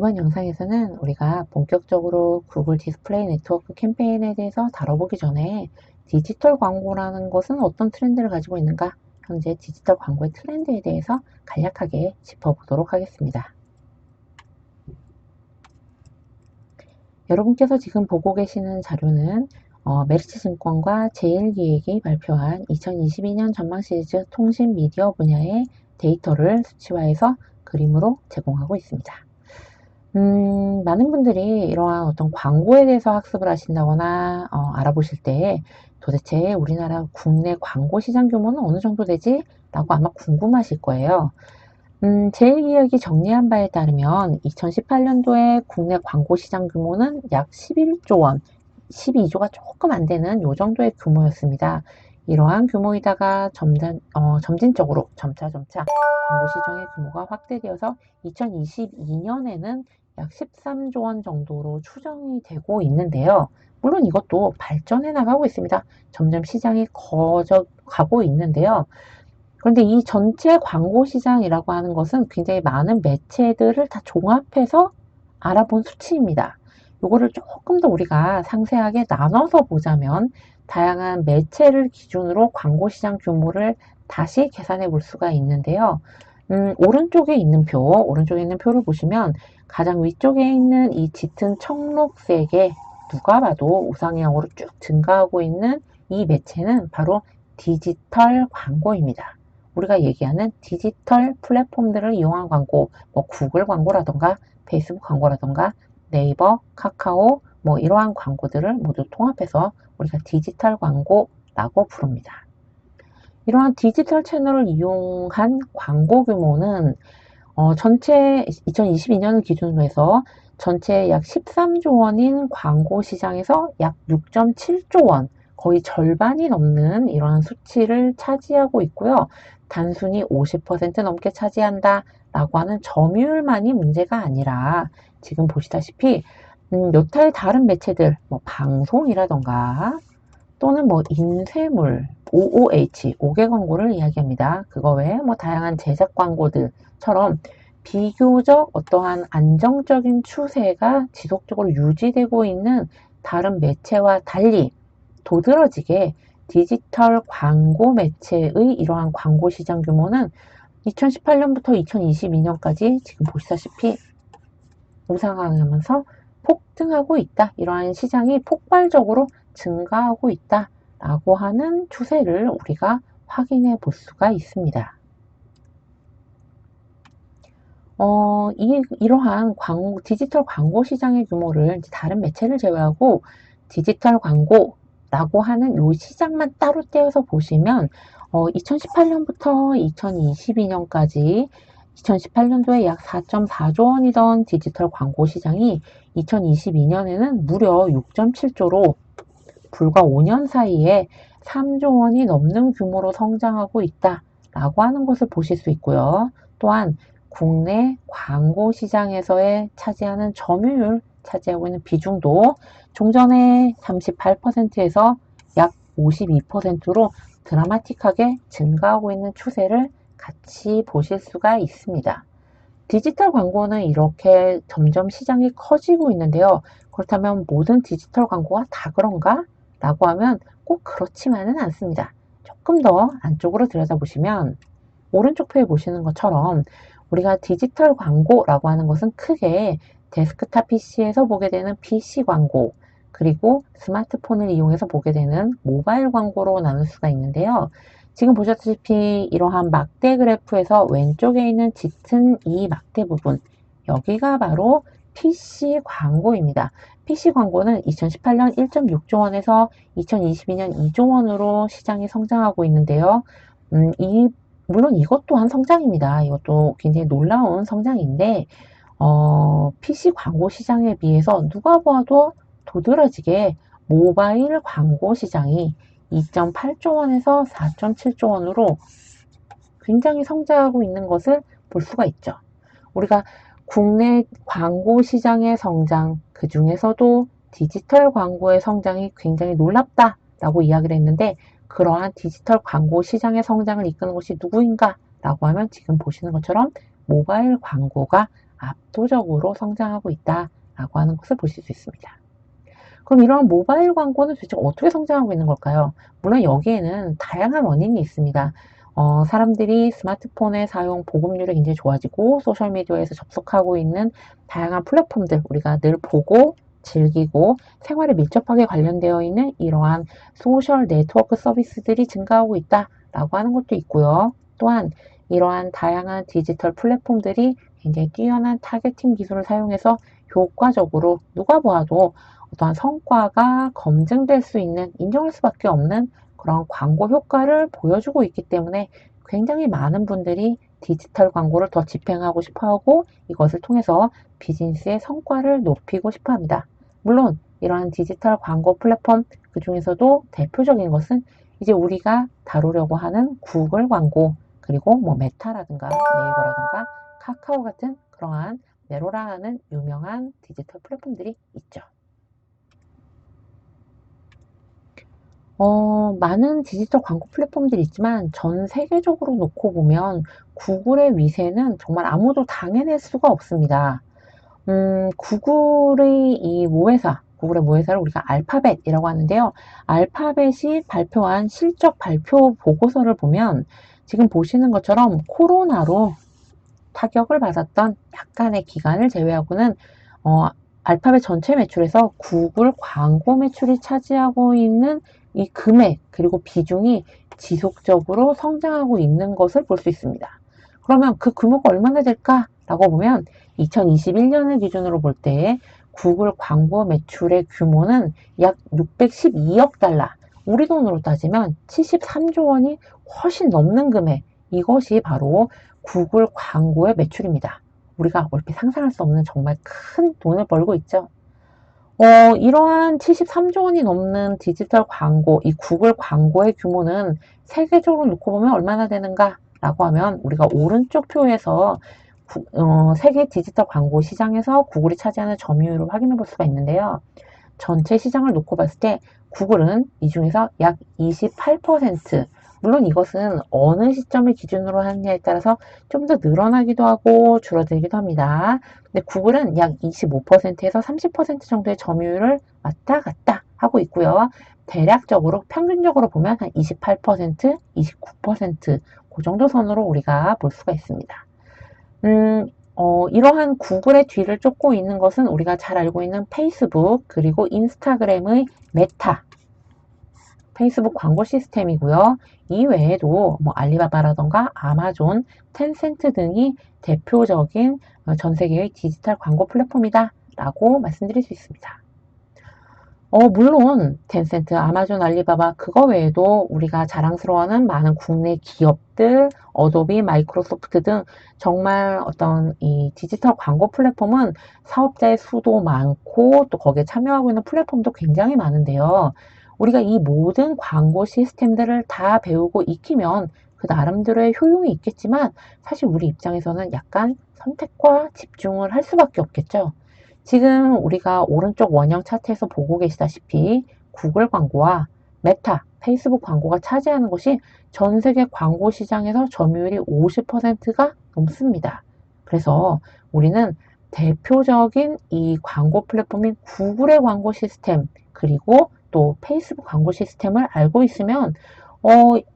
이번 영상에서는 우리가 본격적으로 구글 디스플레이 네트워크 캠페인에 대해서 다뤄보기 전에 디지털 광고라는 것은 어떤 트렌드를 가지고 있는가, 현재 디지털 광고의 트렌드에 대해서 간략하게 짚어보도록 하겠습니다. 여러분께서 지금 보고 계시는 자료는 메리츠증권과 제일기획이 발표한 2022년 전망 시리즈 통신 미디어 분야의 데이터를 수치화해서 그림으로 제공하고 있습니다. 많은 분들이 이러한 어떤 광고에 대해서 학습을 하신다거나 알아보실 때 도대체 우리나라 국내 광고 시장 규모는 어느 정도 되지? 라고 아마 궁금하실 거예요. 제일기획이 정리한 바에 따르면 2018년도에 국내 광고 시장 규모는 약 11조 원, 12조가 조금 안 되는 요 정도의 규모였습니다. 이러한 규모이다가 점진적으로 점차 광고 시장의 규모가 확대되어서 2022년에는 약 13조 원 정도로 추정이 되고 있는데요. 물론 이것도 발전해 나가고 있습니다. 점점 시장이 커져가고 있는데요. 그런데 이 전체 광고 시장이라고 하는 것은 굉장히 많은 매체들을 다 종합해서 알아본 수치입니다. 이거를 조금 더 우리가 상세하게 나눠서 보자면 다양한 매체를 기준으로 광고 시장 규모를 다시 계산해 볼 수가 있는데요. 오른쪽에 있는 표를 보시면 가장 위쪽에 있는 이 짙은 청록색의 누가 봐도 우상향으로 쭉 증가하고 있는 이 매체는 바로 디지털 광고입니다. 우리가 얘기하는 디지털 플랫폼들을 이용한 광고, 구글 광고라던가 페이스북 광고라던가 네이버, 카카오, 이러한 광고들을 모두 통합해서 우리가 디지털 광고라고 부릅니다. 이러한 디지털 채널을 이용한 광고 규모는 전체 2022년을 기준으로 해서 전체 약 13조 원인 광고 시장에서 약 6.7조 원, 거의 절반이 넘는 이러한 수치를 차지하고 있고요. 단순히 50% 넘게 차지한다 라고 하는 점유율만이 문제가 아니라 지금 보시다시피 여타의 다른 매체들, 방송이라던가 또는 인쇄물, OOH, 5개 광고를 이야기합니다. 그거 외에 다양한 제작 광고들처럼 비교적 어떠한 안정적인 추세가 지속적으로 유지되고 있는 다른 매체와 달리 도드라지게 디지털 광고 매체의 이러한 광고 시장 규모는 2018년부터 2022년까지 지금 보시다시피 우상향하면서 폭등하고 있다. 이러한 시장이 폭발적으로 증가하고 있다라고 하는 추세를 우리가 확인해 볼 수가 있습니다. 이러한 디지털 광고 시장의 규모를 다른 매체를 제외하고 디지털 광고라고 하는 이 시장만 따로 떼어서 보시면 2018년부터 2022년까지 2018년도에 약 4.4조 원이던 디지털 광고 시장이 2022년에는 무려 6.7조로 불과 5년 사이에 3조 원이 넘는 규모로 성장하고 있다라고 하는 것을 보실 수 있고요. 또한 국내 광고 시장에서의 차지하는 점유율, 차지하고 있는 비중도 종전의 38%에서 약 52%로 드라마틱하게 증가하고 있는 추세를 같이 보실 수가 있습니다. 디지털 광고는 이렇게 점점 시장이 커지고 있는데요. 그렇다면 모든 디지털 광고가 다 그런가? 라고 하면 꼭 그렇지만은 않습니다. 조금 더 안쪽으로 들여다보시면 오른쪽 표에 보시는 것처럼 우리가 디지털 광고라고 하는 것은 크게 데스크탑 PC에서 보게 되는 PC 광고, 그리고 스마트폰을 이용해서 보게 되는 모바일 광고로 나눌 수가 있는데요. 지금 보셨다시피 이러한 막대 그래프에서 왼쪽에 있는 짙은 이 막대 부분, 여기가 바로 PC 광고입니다. PC 광고는 2018년 1.6조 원에서 2022년 2조 원으로 시장이 성장하고 있는데요. 물론 이것 또한 성장입니다. 이것도 굉장히 놀라운 성장인데, PC 광고 시장에 비해서 누가 봐도 도드라지게 모바일 광고 시장이 2.8조 원에서 4.7조 원으로 굉장히 성장하고 있는 것을 볼 수가 있죠. 우리가 국내 광고 시장의 성장, 그 중에서도 디지털 광고의 성장이 굉장히 놀랍다라고 이야기를 했는데, 그러한 디지털 광고 시장의 성장을 이끄는 것이 누구인가? 라고 하면 지금 보시는 것처럼 모바일 광고가 압도적으로 성장하고 있다라고 하는 것을 보실 수 있습니다. 그럼 이러한 모바일 광고는 도대체 어떻게 성장하고 있는 걸까요? 물론 여기에는 다양한 원인이 있습니다. 사람들이 스마트폰의 사용 보급률이 굉장히 좋아지고 소셜미디어에서 접속하고 있는 다양한 플랫폼들, 우리가 늘 보고 즐기고 생활에 밀접하게 관련되어 있는 이러한 소셜 네트워크 서비스들이 증가하고 있다라고 하는 것도 있고요. 또한 이러한 다양한 디지털 플랫폼들이 굉장히 뛰어난 타겟팅 기술을 사용해서 효과적으로 누가 보아도 어떠한 성과가 검증될 수 있는, 인정할 수밖에 없는 그런 광고 효과를 보여주고 있기 때문에 굉장히 많은 분들이 디지털 광고를 더 집행하고 싶어 하고 이것을 통해서 비즈니스의 성과를 높이고 싶어 합니다. 물론 이러한 디지털 광고 플랫폼 그 중에서도 대표적인 것은 이제 우리가 다루려고 하는 구글 광고, 그리고 뭐 메타라든가 네이버라든가 카카오 같은 그러한 네로라는 유명한 디지털 플랫폼들이 있죠. 많은 디지털 광고 플랫폼들이 있지만 전 세계적으로 놓고 보면 구글의 위세는 정말 아무도 당해낼 수가 없습니다. 구글의 모회사를 우리가 알파벳이라고 하는데요. 알파벳이 발표한 실적 발표 보고서를 보면 지금 보시는 것처럼 코로나로 타격을 받았던 약간의 기간을 제외하고는 어, 알파벳 전체 매출에서 구글 광고 매출이 차지하고 있는 이 금액 그리고 비중이 지속적으로 성장하고 있는 것을 볼 수 있습니다. 그러면 그 규모가 얼마나 될까라고 보면 2021년을 기준으로 볼 때 구글 광고 매출의 규모는 약 612억 달러, 우리 돈으로 따지면 73조 원이 훨씬 넘는 금액, 이것이 바로 구글 광고의 매출입니다. 우리가 얼핏 상상할 수 없는 정말 큰 돈을 벌고 있죠. 이러한 73조 원이 넘는 디지털 광고, 이 구글 광고의 규모는 세계적으로 놓고 보면 얼마나 되는가라고 하면 우리가 오른쪽 표에서 세계 디지털 광고 시장에서 구글이 차지하는 점유율을 확인해 볼 수가 있는데요. 전체 시장을 놓고 봤을 때 구글은 이 중에서 약 28%, 물론 이것은 어느 시점을 기준으로 하느냐에 따라서 좀 더 늘어나기도 하고 줄어들기도 합니다. 근데 구글은 약 25%에서 30% 정도의 점유율을 왔다 갔다 하고 있고요. 대략적으로 평균적으로 보면 한 28%, 29%, 그 정도 선으로 우리가 볼 수가 있습니다. 이러한 구글의 뒤를 쫓고 있는 것은 우리가 잘 알고 있는 페이스북, 그리고 인스타그램의 메타, 페이스북 광고 시스템이고요. 이 외에도 뭐 알리바바라던가 아마존, 텐센트 등이 대표적인 전 세계의 디지털 광고 플랫폼이다 라고 말씀드릴 수 있습니다. 물론 텐센트, 아마존, 알리바바 그거 외에도 우리가 자랑스러워하는 많은 국내 기업들, 어도비, 마이크로소프트 등 정말 어떤 이 디지털 광고 플랫폼은 사업자의 수도 많고 또 거기에 참여하고 있는 플랫폼도 굉장히 많은데요. 우리가 이 모든 광고 시스템들을 다 배우고 익히면 그 나름대로의 효용이 있겠지만 사실 우리 입장에서는 약간 선택과 집중을 할 수밖에 없겠죠. 지금 우리가 오른쪽 원형 차트에서 보고 계시다시피 구글 광고와 메타, 페이스북 광고가 차지하는 것이 전 세계 광고 시장에서 점유율이 50%가 넘습니다. 그래서 우리는 대표적인 이 광고 플랫폼인 구글의 광고 시스템, 그리고 또 페이스북 광고 시스템을 알고 있으면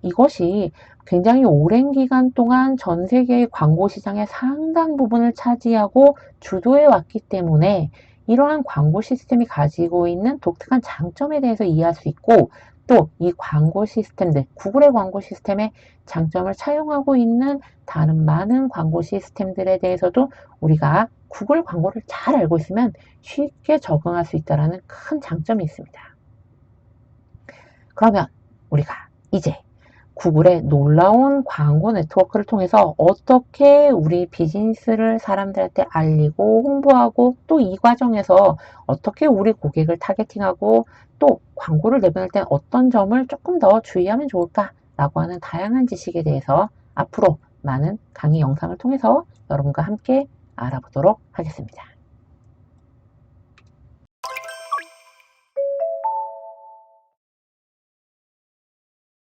이것이 굉장히 오랜 기간 동안 전 세계의 광고 시장의 상당 부분을 차지하고 주도해 왔기 때문에 이러한 광고 시스템이 가지고 있는 독특한 장점에 대해서 이해할 수 있고, 또 이 광고 시스템들, 구글의 광고 시스템의 장점을 차용하고 있는 다른 많은 광고 시스템들에 대해서도 우리가 구글 광고를 잘 알고 있으면 쉽게 적응할 수 있다는 큰 장점이 있습니다. 그러면 우리가 이제 구글의 놀라운 광고 네트워크를 통해서 어떻게 우리 비즈니스를 사람들한테 알리고 홍보하고 또 이 과정에서 어떻게 우리 고객을 타겟팅하고 또 광고를 내보낼 땐 어떤 점을 조금 더 주의하면 좋을까라고 하는 다양한 지식에 대해서 앞으로 많은 강의 영상을 통해서 여러분과 함께 알아보도록 하겠습니다.